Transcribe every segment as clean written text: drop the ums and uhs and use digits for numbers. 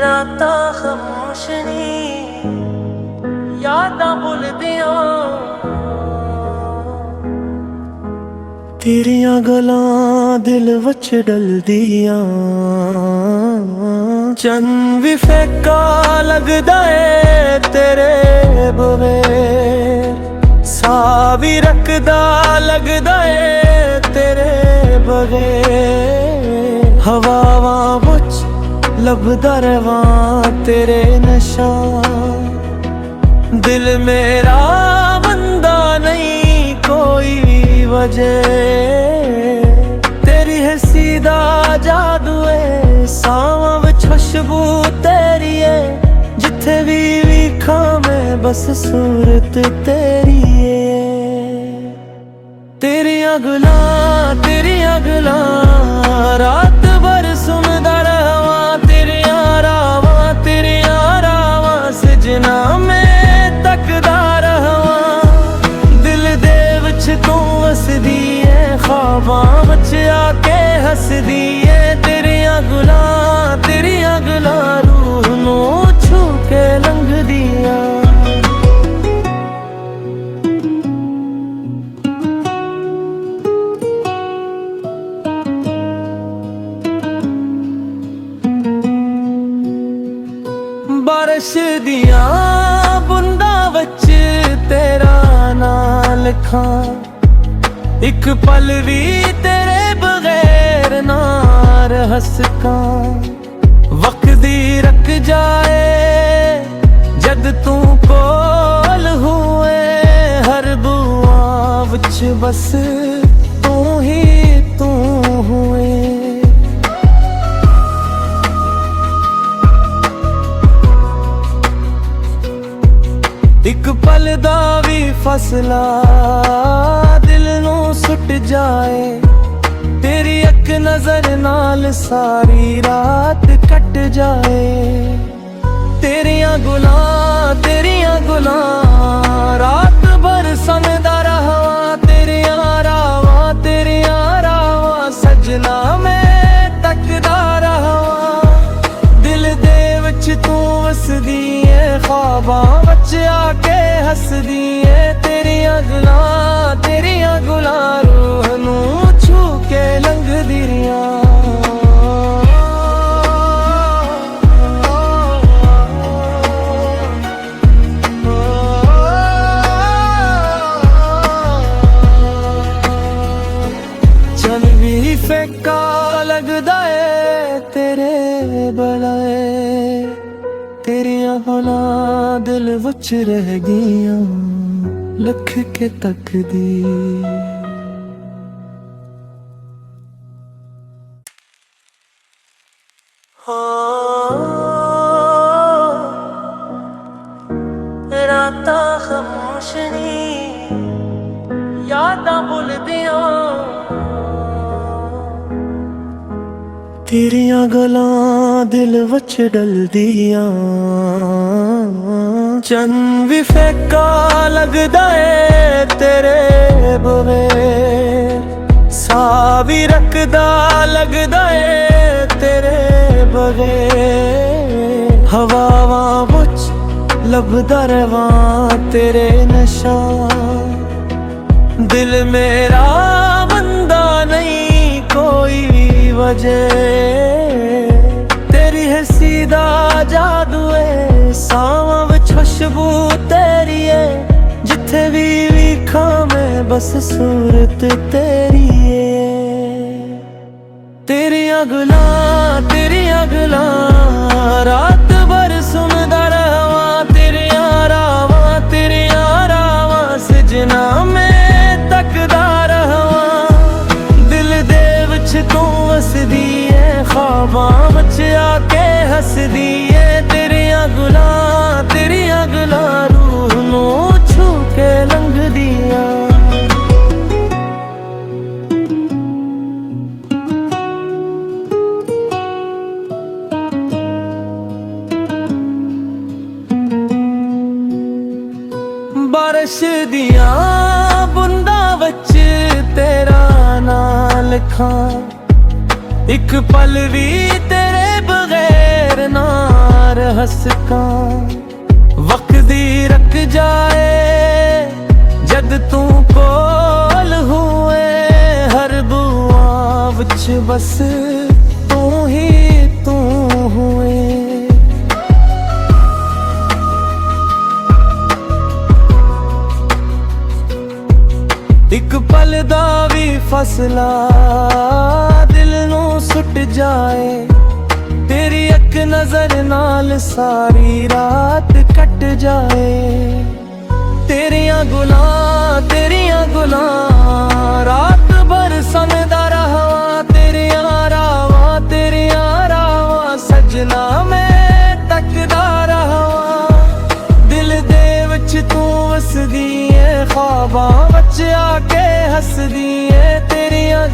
रातां खामोश नी यादां भुलदियां तेरियां गल्लां दिल विच डलदियां चन भी फैका लगदा है तेरे बगैर सा भी रखदा लगदा है तेरे बगैर हवावां विच लभदा रवां तेरे नशा दिल मेरा बंदा नहीं कोई वजह तेरी हंसी दा जादू है सावां विच खुशबू तेरी है जिथे भी वेखां मैं बस सूरत तेरी है तेरियां गल्लां रात भर सुनदा रहां तेरियां रावां सजना मैं तकदा रहां दिल दे विच तू वसदी है ख्वाबां विच आके हसदी है तेरियां गल्लां रूह नूं छू के लंघदियां बारिश दियां बूंदां विच तेरा नाम लिखां एक पल भी तेरे बगैर ना रह सकां वक्त दी रख जाए जद तू कोल हुए हर दुआ विच बस तू ही तू हुए एक पल दा भी फसला दिल नूं सुट जाए तेरी अख नजर नाल सारी रात कट जाए तेरियां गुलां रात भर सनदा रहां तेरियां रावां सजना मैं तकदा रहां दिल दे विच तू वसदी है ख्वाबां विच आके हसदी है तेरियां गल्लां रूह नूं छू के लंघदियां चल भी फैका लगदा है तेरे बलाए तेरियां गल्लां दिल विच रह गईयां लख के तकदी रातां खामोश नी यादां भुलदियां तेरियां गल्लां दिल विच डलदियां चन भी फैका लगदा है तेरे बगैर सा भी रखदा लगदा है तेरे बगैर हवावां विच लभदा रवां तेरे नशा दिल मेरा बंदा नहीं कोई वजह तेरी हंसी दा जादू है सावां विच खुशबू तेरी है जिथे भी वेखां मैं बस सूरत तेरी है तेरियां गल्लां रात भर सुनदा रहां तेरियां रावां सजना मैं तकदा रहां दिल दे विच तू वसदी है ख्वाबां विच आके हसदी है तेरियां गल्लां रूह नूं छू के लंघदियां लिखा, एक पल भी तेरे बगैर ना रह सका। वक्त दी रख जाए जद तू कोल हुए, हर बुआ विच बस तू ही तू हुए। एक पल दा भी फसला दिल नू सुट जाए, तेरी एक नजर नाल सारी रात कट जाए। तेरियां गुलां रात भर सनदा रहा, तेरियां रावां सजना मैं तकदा रहा। दिल दे विच तू वसदी है, ख्वाबां विच आके हसदी है। तेरियां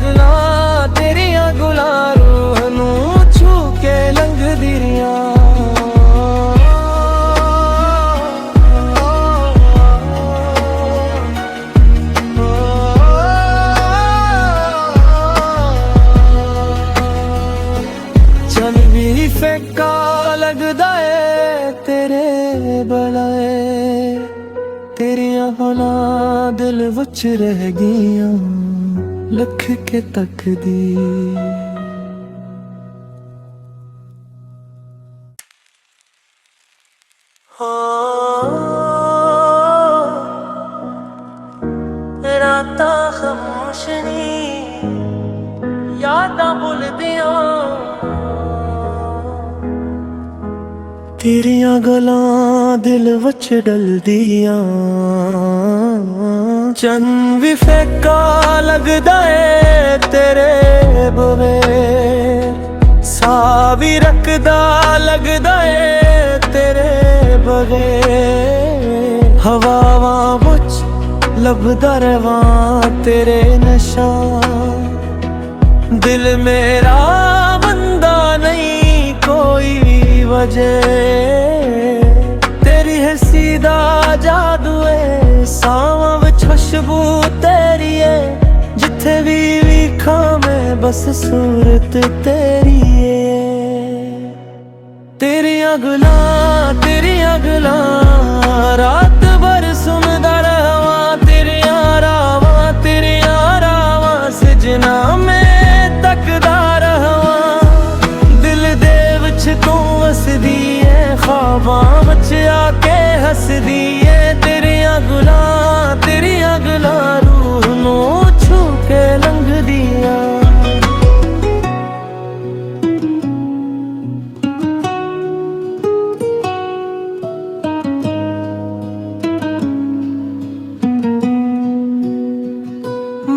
गुलां रूह नू छू के लंघदी रियां। चल भी फिक्का लगदा है तेरे बलाए, तेरियां होना दिल विच रह गईयां लख के तकदी। रातां खामोशनी यादां भुलदियां, तेरियां गल्लां दिल विच डलदियां। चन भी फिक्का लगदा है तेरे बगैर, सा भी रखदा लगदा है तेरे बगैर। हवावां विच लभदा रवां तेरे नशा, दिल मेरा बंदा नहीं कोई वजह। तेरी हंसी दा जादू है, सावां विच खुशबू तेरी है। जिथे भी वेखां मैं बस सूरत तेरी है। तेरियां गुलां रात भर सुनदा रहा, तेरियां रावां सजना मैं तकदा रहा। दिल दे विच तू वसदी है, ख्वाबां विच आके हसदी है। तेरियां गुलां रूह नू छू के लंघदियां।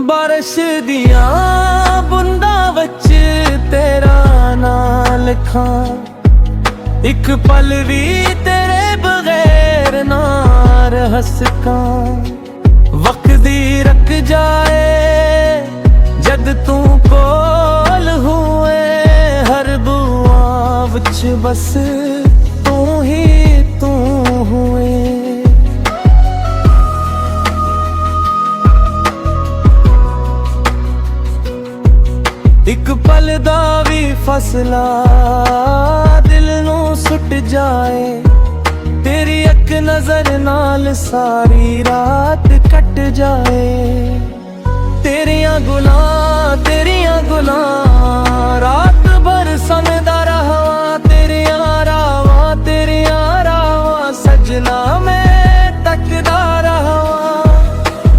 बारिश दियां बूंदां विच तेरा नाम लिखा, एक पल भी तेरे बगैर ना रह सका। वक्त दी रख जाए जद तू कोल हुए, हर बुआ विच बस तू ही तू हुए। एक पल दा भी फसला दिल नू सुट जाए, तेरी एक नजर नाल सारी रात कट जाए। तेरियां गुलां रात भर सनदा रहा, तेरियां रावां सजना मैं तकदा रहा।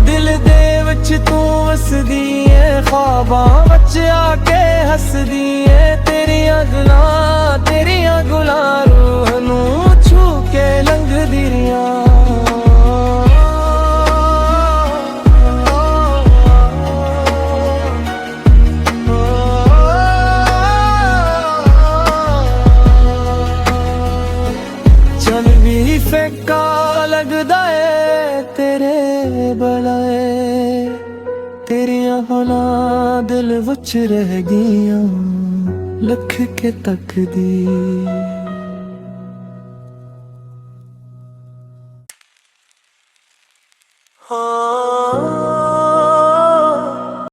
दिल दे विच तू वसदी है, ख्वाबां विच आके हसदी है। तेरियां गुलां रूह नू छू के लंघदी रियां। चल भी फिक्का लगदा है तेरे बलाए, तेरियां होना दिल विच रह गईयां लख के तकदी।